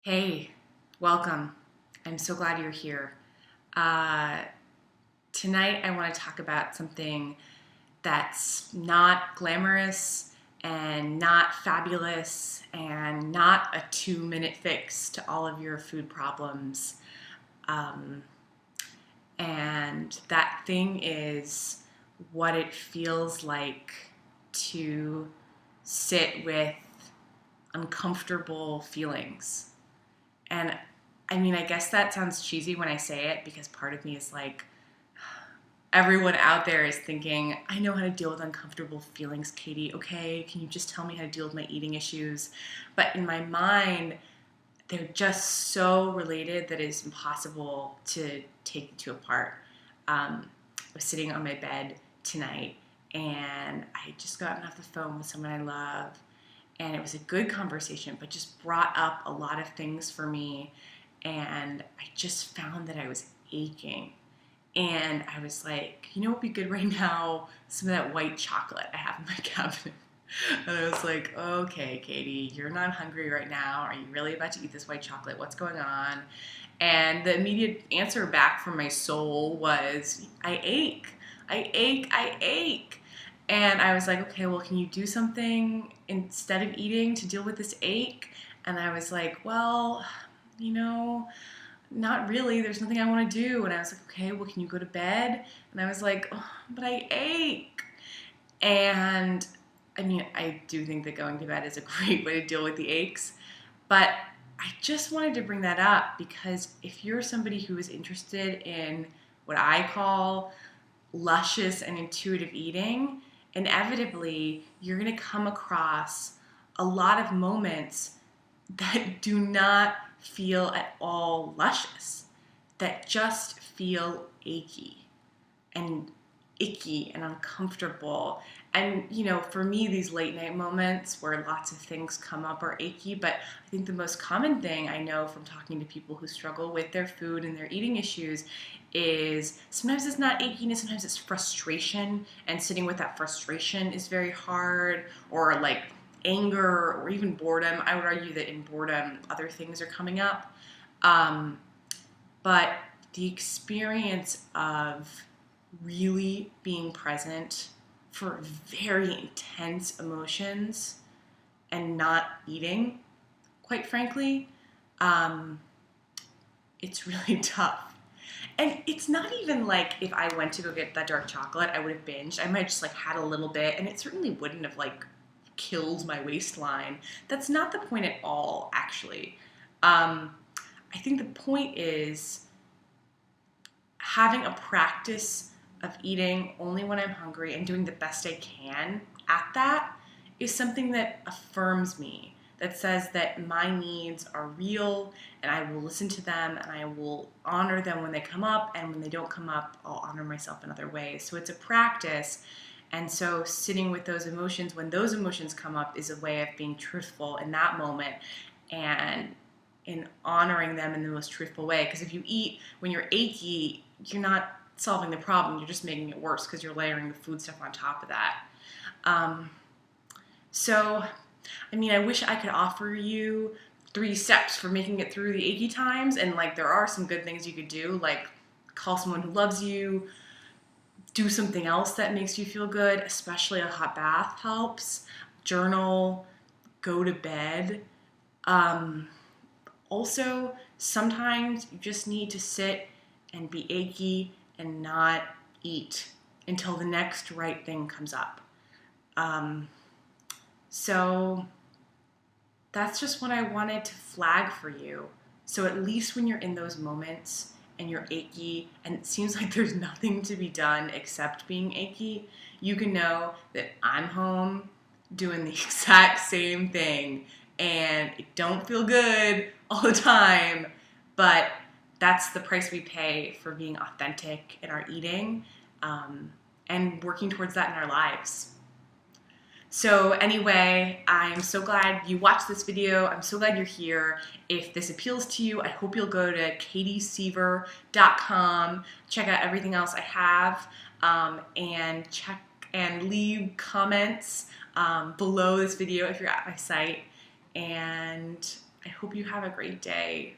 Hey, welcome. I'm so glad you're here. Uh, Tonight, I want to talk about something that's not glamorous and not fabulous and not a 2-minute fix to all of your food problems. Um, and that thing is what it feels like to sit with uncomfortable feelings. And I mean, I guess that sounds cheesy when I say it because part of me is like, everyone out there is thinking, I know how to deal with uncomfortable feelings, Katie. Okay, can you just tell me how to deal with my eating issues? But in my mind, they're just so related that it's impossible to take the two apart. I was sitting on my bed tonight and I had just gotten off the phone with someone I love, and it was a good conversation, but just brought up a lot of things for me. And I just found that I was aching. And I was like, you know what would be good right now? Some of that white chocolate I have in my cabinet. And I was like, okay, Katie, you're not hungry right now. Are you really about to eat this white chocolate? What's going on? And the immediate answer back from my soul was, I ache. I ache. I ache. And I was like, okay, well, can you do something instead of eating to deal with this ache? And I was like, well, you know, not really. There's nothing I want to do. And I was like, okay, well, can you go to bed? And I was like, oh, but I ache. And I mean, I do think that going to bed is a great way to deal with the aches. But I just wanted to bring that up because if you're somebody who is interested in what I call luscious and intuitive eating, inevitably you're going to come across a lot of moments that do not feel at all luscious, that just feel achy and icky and uncomfortable. And, you know, for me, these late night moments where lots of things come up are achy, but I think the most common thing I know from talking to people who struggle with their food and their eating issues is sometimes it's not achiness, sometimes it's frustration, and sitting with that frustration is very hard, or like anger or even boredom. I would argue that in boredom, other things are coming up. Um, but the experience of really being present for very intense emotions and not eating, quite frankly, um, it's really tough. And it's not even like if I went to go get that dark chocolate, I would have binged. I might just like had a little bit, and it certainly wouldn't have like killed my waistline. That's not the point at all, actually. Um, I think the point is having a practice of eating only when I'm hungry and doing the best I can at that is something that affirms me, that says that my needs are real and I will listen to them and I will honor them when they come up, and when they don't come up, I'll honor myself in other ways. So it's a practice. And so sitting with those emotions when those emotions come up is a way of being truthful in that moment and in honoring them in the most truthful way. Because if you eat when you're achy, you're not solving the problem, you're just making it worse because you're layering the food stuff on top of that. Um, so, I mean, I wish I could offer you 3 steps for making it through the achy times, and like there are some good things you could do, like call someone who loves you, do something else that makes you feel good, especially a hot bath helps, journal, go to bed. Um, Also, sometimes you just need to sit and be achy and not eat until the next right thing comes up. Um, so that's just what I wanted to flag for you. So at least when you're in those moments and you're achy and it seems like there's nothing to be done except being achy, you can know that I'm home doing the exact same thing, and it don't feel good all the time, but that's the price we pay for being authentic in our eating, and working towards that in our lives. So anyway, I'm so glad you watched this video. I'm so glad you're here. If this appeals to you, I hope you'll go to katieseaver.com, check out everything else I have, and check and leave comments below this video if you're at my site. And I hope you have a great day.